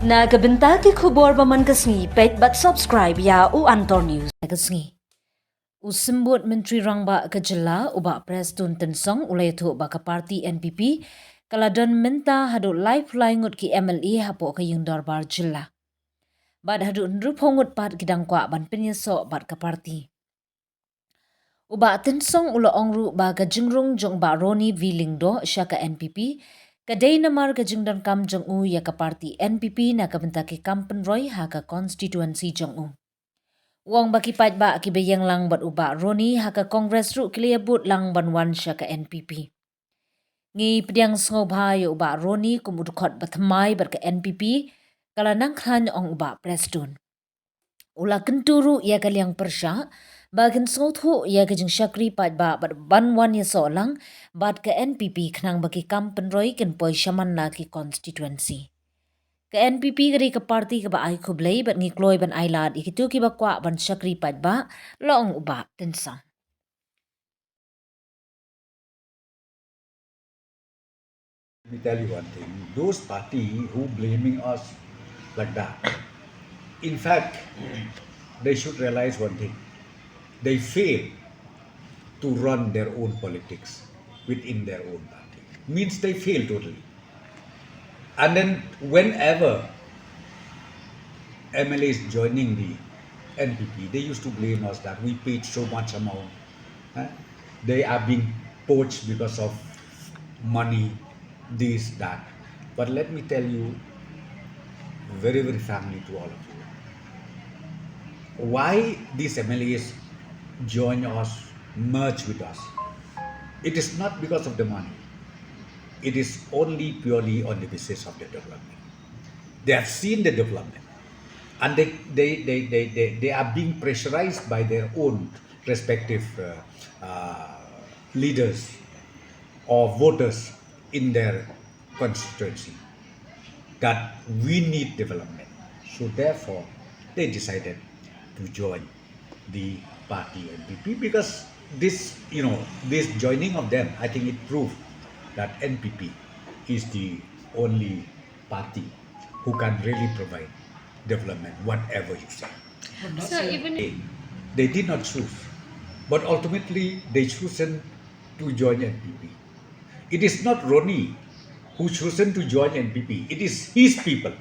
Nagabenta ki khubor baman kasngi pet but subscribe ya u Antor News kasngi. Usimbut Menteri Rangba Kejela U Bah Prestone tensong ulai tu baka parti NPP kaladon menta hadu live laingut ki MLA hapo ke yung darbar jela. Bad hadu nrup hongut pat kidang kwa ban penyeso bat ka parti. U Bah tensong ulo ongru ba ka jingrung jong ba Roni Vilingdo syaka NPP kadai namar ka jingdan kam jong u ya ka parti NPP na kabenta ki kampen roy ha ka constituency jong u. Wong baki pat ba ki bayang lang bat U Bah Roni ha ka kongres ru kiliyabut lang ban wan syaka NPP. Ngi pediang sngop ha ya U Bah Roni kumudukot batmai bat ka NPP kala nang khan ong U Bah Prestone. Ula kenturu ya kaliang persya bagan sothu ya kajing syakri pat ba ban wan ya solang bat ke NPP khnang baki kampen roy ken poi syaman la ki constituency. Ke NPP kari ke parti ke ba ai kublai bat ngi kloi ban ai lad ikitu ki ba kwa ban syakri pat ba loong U Bah tensang. Let me tell you one thing, those party who blaming us like that, in fact, they should realize one thing. They fail to run their own politics within their own party. Means they fail totally. And then whenever MLA is joining the NPP, they used to blame us that we paid so much amount. They are being poached because of money, this, that. But let me tell you very, very frankly to all of you, why these MLAs join us, merge with us. It is not because of the money. It is only purely on the basis of the development. They have seen the development and they are being pressurized by their own respective leaders or voters in their constituency that we need development. So therefore, they decided to join the party NPP because this joining of them, I think it proved that NPP is the only party who can really provide development, whatever you say. So even if They did not choose, but ultimately they chosen to join NPP. It is not Roni who chosen to join NPP. It is his people.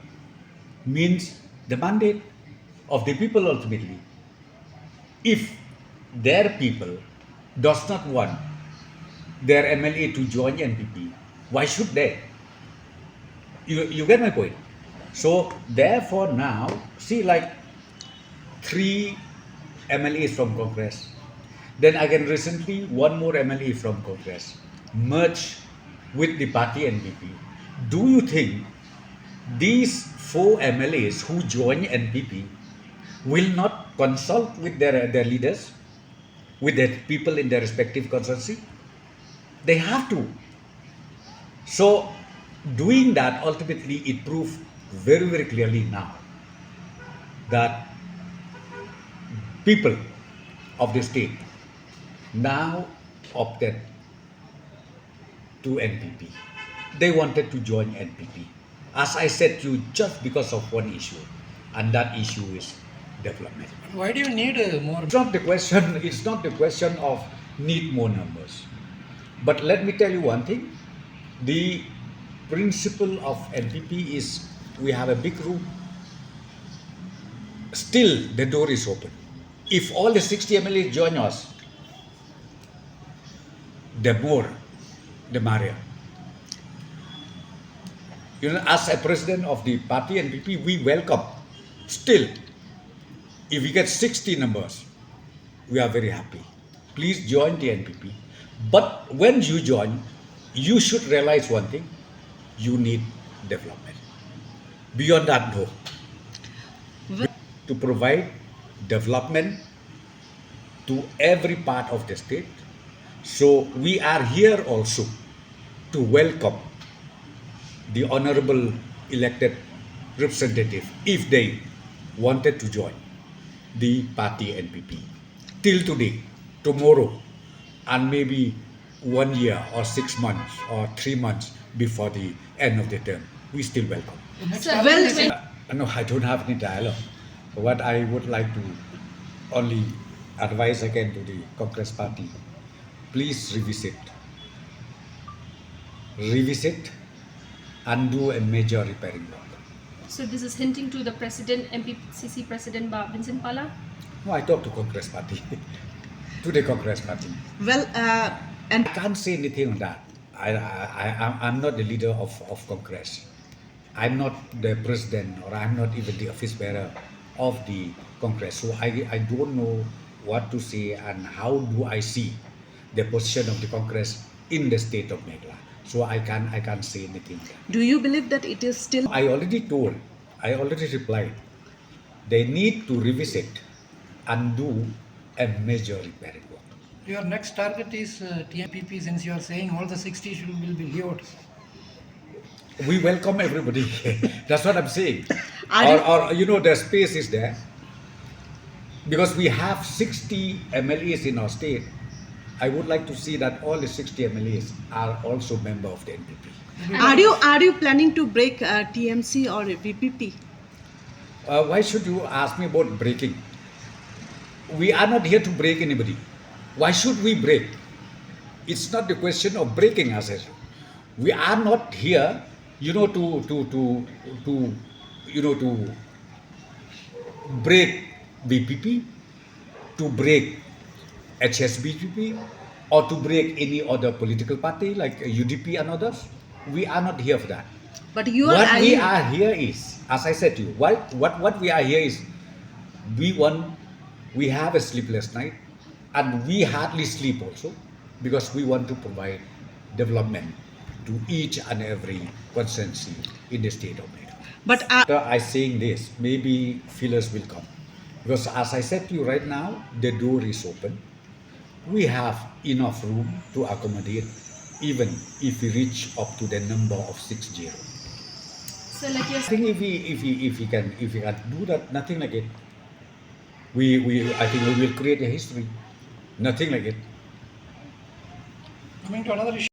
Means the mandate of the people ultimately. If their people does not want their MLA to join NPP, why should they? You get my point? So therefore now, see like 3 MLAs from Congress. Then again recently, one more MLA from Congress merged with the party NPP. Do you think these 4 MLAs who join NPP will not consult with their leaders, with their people in their respective constituency? They have to. So doing that, ultimately it proved very, very clearly now that people of the state now opted to NPP. They wanted to join NPP. As I said to you, just because of one issue, and that issue is development. why do you need more? It's not the question. It's not the question of need more numbers. But let me tell you one thing. The principle of NPP is we have a big room. Still, the door is open. If all the 60 MLAs join us, the more, the merrier. As a president of the party NPP, we welcome. Still, if we get 60 numbers, we are very happy. Please join the NPP. But when you join, you should realize one thing: you need development. Beyond that, no. To provide development to every part of the state. So we are here also to welcome the honorable elected representative if they wanted to join the party NPP. Till today, tomorrow, and maybe 1 year or 6 months or 3 months before the end of the term, we still welcome. Well, No, I don't have any dialogue. What I would like to only advise again to the Congress Party, please revisit and do a major repairing work. So this is hinting to the President, MPCC President Vincent Pala. No, I talk to Congress Party, to the Congress Party. Well, and I can't say anything on that. I'm not the leader of Congress. I'm not the president, or I'm not even the office bearer of the Congress. So I don't know what to say and how do I see the position of the Congress in the state of Meghalaya. So I can't say anything. do you believe that it is still? I already replied. They need to revisit and do a major repairing work. Your next target is TMPP, since you are saying all the 60 will be levered. We welcome everybody. That's what I'm saying. Are Or the space is there. Because we have 60 MLAs in our state, I would like to see that all the 60 MLAs are also member of the NPP. Are you planning to break TMC or VPP? Why should you ask me about breaking? We are not here to break anybody. Why should we break? It's not the question of breaking us. We are not here, to break BPP, to break HSBPP, or to break any other political party like UDP and others. We are not here for that. But you are. What we are here is, as I said to you, what we are here is, we have a sleepless night, and we hardly sleep also, because we want to provide development to each and every constituency in the state of Meghalaya. But After I saying this, maybe fillers will come, because as I said to you right now, the door is open. We have enough room to accommodate, even if we reach up to the number of 60. So like you're I think if we can do that, nothing like it. I think we will create a history. Nothing like it. Coming to another issue.